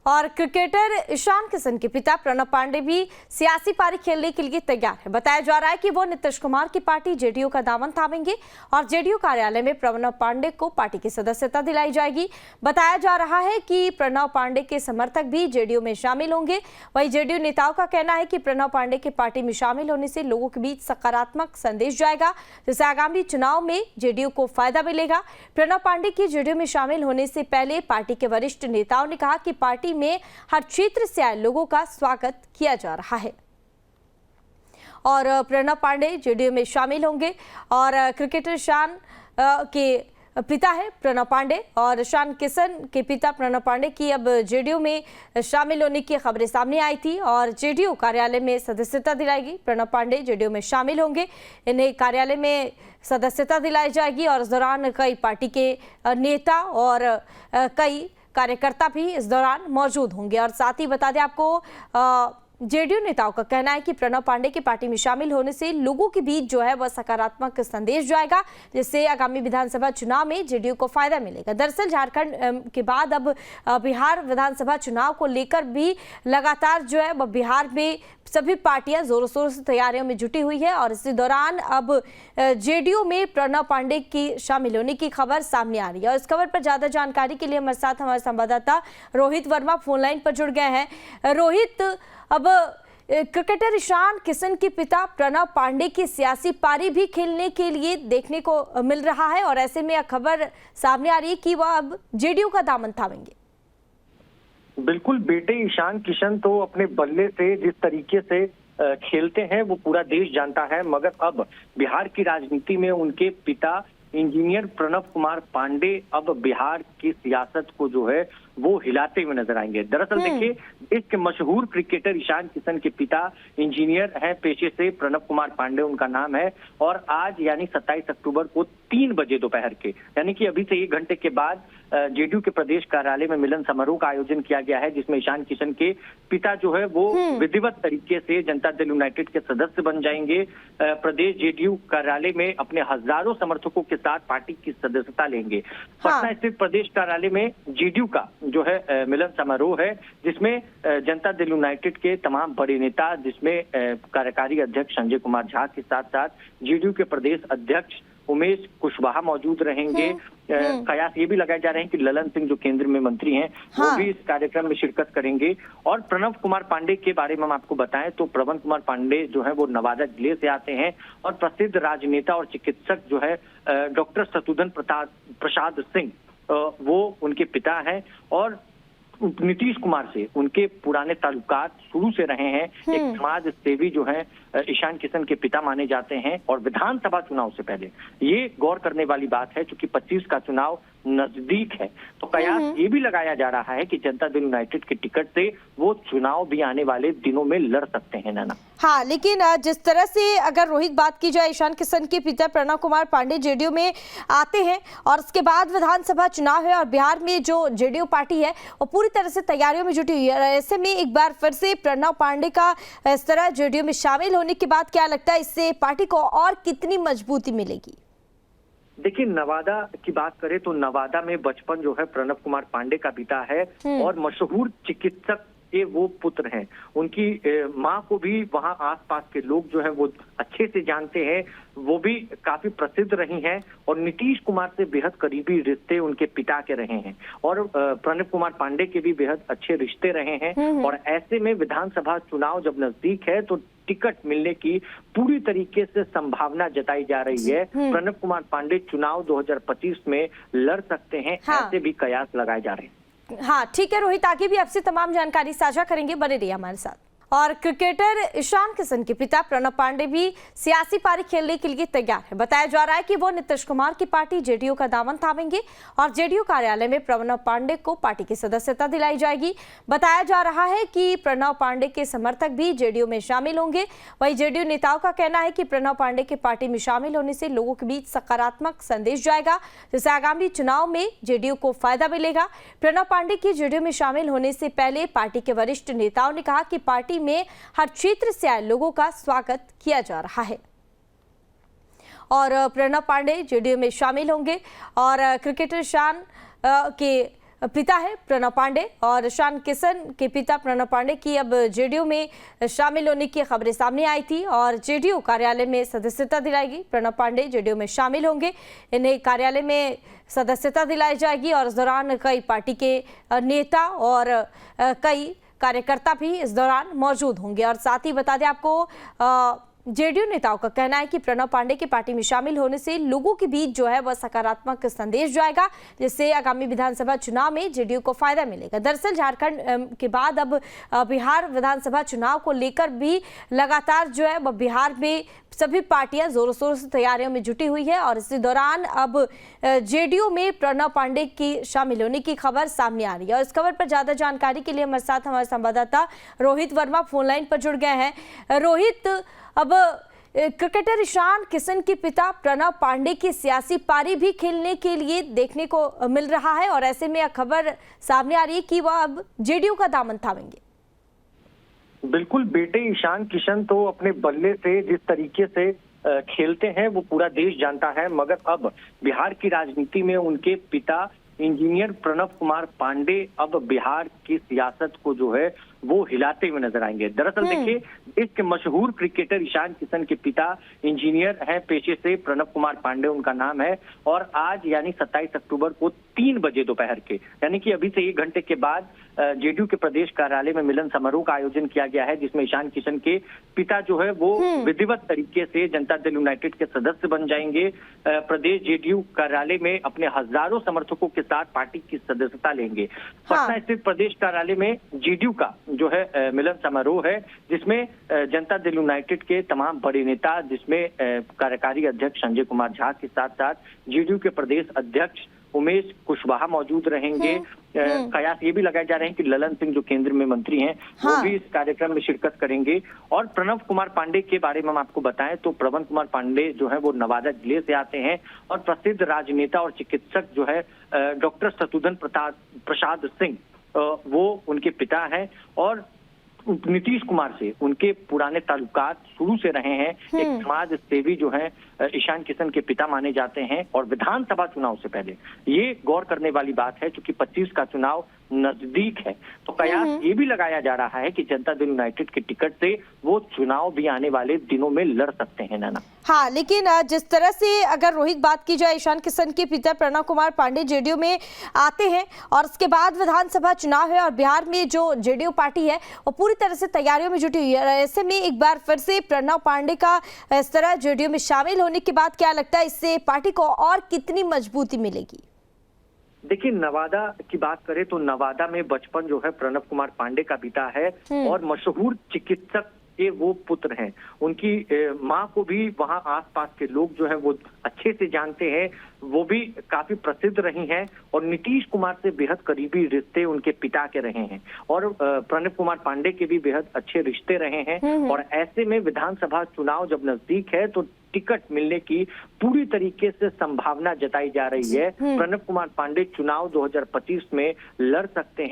और क्रिकेटर ईशान किशन के पिता प्रणव पांडे भी सियासी पारी खेलने के लिए तैयार है। बताया जा रहा है कि वो नीतीश कुमार की पार्टी जेडीयू का दामन थामेंगे और जेडीयू कार्यालय में प्रणव पांडे को पार्टी की सदस्यता दिलाई जाएगी। बताया जा रहा है कि प्रणव पांडे के समर्थक भी जेडीयू में शामिल होंगे। वहीं जेडीयू नेताओं का कहना है कि प्रणव पांडे की पार्टी में शामिल होने से लोगों के बीच सकारात्मक संदेश जाएगा, जिससे आगामी चुनाव में जेडीयू को फायदा मिलेगा। प्रणव पांडे की जेडीयू में शामिल होने से पहले पार्टी के वरिष्ठ नेताओं ने कहा कि पार्टी में हर क्षेत्र से आए लोगों का स्वागत किया जा रहा है और प्रणव पांडे जेडीयू में शामिल होंगे। और क्रिकेटर ईशान के पिता है प्रणव पांडे और ईशान किशन के पिता प्रणव पांडे की अब जेडीयू में शामिल होने की खबरें सामने आई थी और जेडीयू कार्यालय में सदस्यता दिलाएगी। प्रणव पांडे जेडीयू में शामिल होंगे, इन्हें कार्यालय में सदस्यता दिलाई जाएगी और इस दौरान कई पार्टी के नेता और कई कार्यकर्ता भी इस दौरान मौजूद होंगे। और साथ ही बता दें आपको, जेडीयू नेताओं का कहना है कि प्रणव पांडे की पार्टी में शामिल होने से लोगों के बीच जो है वह सकारात्मक संदेश जाएगा, जिससे आगामी विधानसभा चुनाव में जेडीयू को फायदा मिलेगा। दरअसल झारखंड के बाद अब बिहार विधानसभा चुनाव को लेकर भी लगातार जो है वह बिहार में सभी पार्टियां जोरों शोरों से तैयारियों में जुटी हुई है और इसी दौरान अब जेडीयू में प्रणव पांडे की शामिल होने की खबर सामने आ रही है। और इस खबर पर ज्यादा जानकारी के लिए हमारे साथ हमारे संवाददाता रोहित वर्मा फोन लाइन पर जुड़ गए हैं। रोहित, अब क्रिकेटर ईशान किशन के पिता प्रणव पांडे की सियासी पारी भी खेलने के लिए देखने को मिल रहा है और ऐसे में यह खबर सामने आ रही है कि वह अब जेडीयू का दामन थामेंगे। बिल्कुल, बेटे ईशान किशन तो अपने बल्ले से जिस तरीके से खेलते हैं वो पूरा देश जानता है, मगर अब बिहार की राजनीति में उनके पिता इंजीनियर प्रणव कुमार पांडे अब बिहार की सियासत को जो है वो हिलाते हुए नजर आएंगे। दरअसल देखिए, देश के मशहूर क्रिकेटर ईशान किशन के पिता इंजीनियर हैं पेशे से, प्रणव कुमार पांडे उनका नाम है। और आज यानी 27 अक्टूबर को 3 बजे दोपहर के, यानी कि अभी से 1 घंटे के बाद जेडीयू के प्रदेश कार्यालय में मिलन समारोह का आयोजन किया गया है, जिसमें ईशान किशन के पिता जो है वो विधिवत तरीके से जनता दल यूनाइटेड के सदस्य बन जाएंगे। प्रदेश जेडीयू कार्यालय में अपने हजारों समर्थकों के साथ पार्टी की सदस्यता लेंगे। पटना स्थित प्रदेश कार्यालय में जेडीयू का जो है मिलन समारोह है, जिसमें जनता दल यूनाइटेड के तमाम बड़े नेता, जिसमें कार्यकारी अध्यक्ष संजय कुमार झा के साथ साथ जेडीयू के प्रदेश अध्यक्ष उमेश कुशवाहा मौजूद रहेंगे। कयास ये भी लगाए जा रहे हैं कि ललन सिंह जो केंद्र में मंत्री हैं वो भी इस कार्यक्रम में शिरकत करेंगे। और प्रणव कुमार पांडे के बारे में हम आपको बताएं तो प्रणव कुमार पांडे जो है वो नवादा जिले से आते हैं और प्रसिद्ध राजनेता और चिकित्सक जो है डॉक्टर शत्रुघ्न प्रसाद सिंह वो उनके पिता हैं। और नीतीश कुमार से उनके पुराने ताल्लुकात शुरू से रहे हैं। एक समाज सेवी जो है ईशान किशन के पिता माने जाते हैं। और विधानसभा चुनाव से पहले ये गौर करने वाली बात है, क्योंकि 25 का चुनाव नजदीक है, तो कयास ये भी लगाया जा रहा है कि जनता दल यूनाइटेड के टिकट से वो चुनाव भी आने वाले दिनों में लड़ सकते हैं। नाना हाँ, लेकिन जिस तरह से अगर रोहित बात की जाए, ईशान किशन के पिता प्रणव कुमार पांडे जेडीयू में आते हैं और उसके बाद विधानसभा चुनाव है और बिहार में जो जेडीयू पार्टी है वो पूरी तरह से तैयारियों में जुटी हुई है। ऐसे में एक बार फिर से प्रणव पांडे का इस तरह जेडीयू में शामिल होने के बाद क्या लगता है इससे पार्टी को और कितनी मजबूती मिलेगी? देखिए, नवादा की बात करें तो नवादा में बचपन जो है प्रणव कुमार पांडे का बीता है और मशहूर चिकित्सक के वो पुत्र हैं। उनकी माँ को भी वहाँ आसपास के लोग जो है वो अच्छे से जानते हैं, वो भी काफी प्रसिद्ध रही हैं। और नीतीश कुमार से बेहद करीबी रिश्ते उनके पिता के रहे हैं और प्रणव कुमार पांडे के भी बेहद अच्छे रिश्ते रहे हैं। और ऐसे में विधानसभा चुनाव जब नजदीक है तो टिकट मिलने की पूरी तरीके से संभावना जताई जा रही है। प्रणव कुमार पांडे चुनाव 2025 में लड़ सकते हैं, ऐसे भी कयास लगाए जा रहे हैं। हाँ, ठीक है रोहित, आगे भी आपसे तमाम जानकारी साझा करेंगे, बने रहिए हमारे साथ। और क्रिकेटर ईशान किशन के पिता प्रणव पांडे भी सियासी पारी खेलने के लिए तैयार है। बताया जा रहा है कि वो नीतीश कुमार की पार्टी जेडीयू का दामन थामेंगे और जेडीयू कार्यालय में प्रणव पांडे को पार्टी की सदस्यता दिलाई जाएगी। बताया जा रहा है कि प्रणव पांडे के समर्थक भी जेडीयू में शामिल होंगे। वहीं जेडीयू नेताओं का कहना है कि प्रणव पांडे की पार्टी में शामिल होने से लोगों के बीच सकारात्मक संदेश जाएगा, जिससे आगामी चुनाव में जेडीयू को फायदा मिलेगा। प्रणव पांडे की जेडीयू में शामिल होने से पहले पार्टी के वरिष्ठ नेताओं ने कहा कि पार्टी में हर क्षेत्र से आए लोगों का स्वागत किया जा रहा है और प्रणव पांडे जेडीयू में शामिल होंगे। और क्रिकेटर ईशान के पिता है प्रणव पांडे और ईशान किशन के पिता प्रणव पांडे की अब जेडीयू में शामिल होने की खबरें सामने आई थी और जेडीयू कार्यालय में सदस्यता दिलाएगी। प्रणव पांडे जेडीयू में शामिल होंगे, इन्हें कार्यालय में सदस्यता दिलाई जाएगी और इस दौरान कई पार्टी के नेता और कई कार्यकर्ता भी इस दौरान मौजूद होंगे। और साथ ही बता दें आपको, जेडीयू नेताओं का कहना है कि प्रणव पांडे की पार्टी में शामिल होने से लोगों के बीच जो है वह सकारात्मक संदेश जाएगा, जिससे आगामी विधानसभा चुनाव में जेडीयू को फायदा मिलेगा। दरअसल झारखंड के बाद अब बिहार विधानसभा चुनाव को लेकर भी लगातार जो है वह बिहार में सभी पार्टियां जोरों शोरों से तैयारियों में जुटी हुई है और इसी दौरान अब जेडीयू में प्रणव पांडे की शामिल होने की खबर सामने आ रही है। और इस खबर पर ज्यादा जानकारी के लिए हमारे साथ हमारे संवाददाता रोहित वर्मा फोन लाइन पर जुड़ गए हैं। रोहित, अब क्रिकेटर ईशान किशन के पिता प्रणव पांडे की सियासी पारी भी खेलने के लिए देखने को मिल रहा है और ऐसे में यह खबर सामने आ रही है कि वह अब जेडीयू का दामन थामेंगे। बिल्कुल, बेटे ईशान किशन तो अपने बल्ले से जिस तरीके से खेलते हैं वो पूरा देश जानता है, मगर अब बिहार की राजनीति में उनके पिता इंजीनियर प्रणव कुमार पांडे अब बिहार की सियासत को जो है वो हिलाते हुए नजर आएंगे। दरअसल देखिए, देश के मशहूर क्रिकेटर ईशान किशन के पिता इंजीनियर हैं पेशे से, प्रणव कुमार पांडे उनका नाम है। और आज यानी 27 अक्टूबर को 3 बजे दोपहर के, यानी कि अभी से 1 घंटे के बाद जेडीयू के प्रदेश कार्यालय में मिलन समारोह का आयोजन किया गया है, जिसमें ईशान किशन के पिता जो है वो विधिवत तरीके से जनता दल यूनाइटेड के सदस्य बन जाएंगे। प्रदेश जेडीयू कार्यालय में अपने हजारों समर्थकों के साथ पार्टी की सदस्यता लेंगे। पटना स्थित प्रदेश कार्यालय में जेडीयू का जो है मिलन समारोह है, जिसमें जनता दल यूनाइटेड के तमाम बड़े नेता, जिसमें कार्यकारी अध्यक्ष संजय कुमार झा के साथ साथ जेडीयू के प्रदेश अध्यक्ष उमेश कुशवाहा मौजूद रहेंगे। कयास ये भी लगाए जा रहे हैं कि ललन सिंह जो केंद्र में मंत्री हैं वो भी इस कार्यक्रम में शिरकत करेंगे। और प्रणव कुमार पांडे के बारे में हम आपको बताएं तो प्रणव कुमार पांडे जो है वो नवादा जिले से आते हैं और प्रसिद्ध राजनेता और चिकित्सक जो है डॉक्टर शत्रुघ्न प्रसाद सिंह वो उनके पिता हैं। और नीतीश कुमार से उनके पुराने ताल्लुकात शुरू से रहे हैं। एक समाज सेवी जो है ईशान किशन के पिता माने जाते हैं। और विधानसभा चुनाव से पहले ये गौर करने वाली बात है, क्योंकि 25 का चुनाव नजदीक है, तो कयास ये भी लगाया जा रहा है कि जनता दल यूनाइटेड के टिकट से वो चुनाव भी आने वाले दिनों में लड़ सकते हैं। नाना हाँ, लेकिन जिस तरह से अगर रोहित बात की जाए, ईशान किशन के पिता प्रणव कुमार पांडे जेडीयू में आते हैं और उसके बाद विधानसभा चुनाव है और बिहार में जो जेडीयू पार्टी है वो पूरी तरह से तैयारियों में जुटी हुई है। ऐसे में एक बार फिर से प्रणव पांडे का इस तरह जेडीयू में शामिल होने के बाद क्या लगता है इससे पार्टी को और कितनी मजबूती मिलेगी? देखिए, नवादा की बात करें तो नवादा में बचपन जो है प्रणव कुमार पांडे का बीता है और मशहूर चिकित्सक के वो पुत्र हैं। उनकी माँ को भी वहाँ आसपास के लोग जो है वो अच्छे से जानते हैं, वो भी काफी प्रसिद्ध रही हैं। और नीतीश कुमार से बेहद करीबी रिश्ते उनके पिता के रहे हैं और प्रणव कुमार पांडे के भी बेहद अच्छे रिश्ते रहे हैं। और ऐसे में विधानसभा चुनाव जब नजदीक है तो टिकट मिलने की पूरी तरीके से संभावना जताई जा रही है। प्रणव कुमार पांडे चुनाव 2025 में लड़ सकते हैं।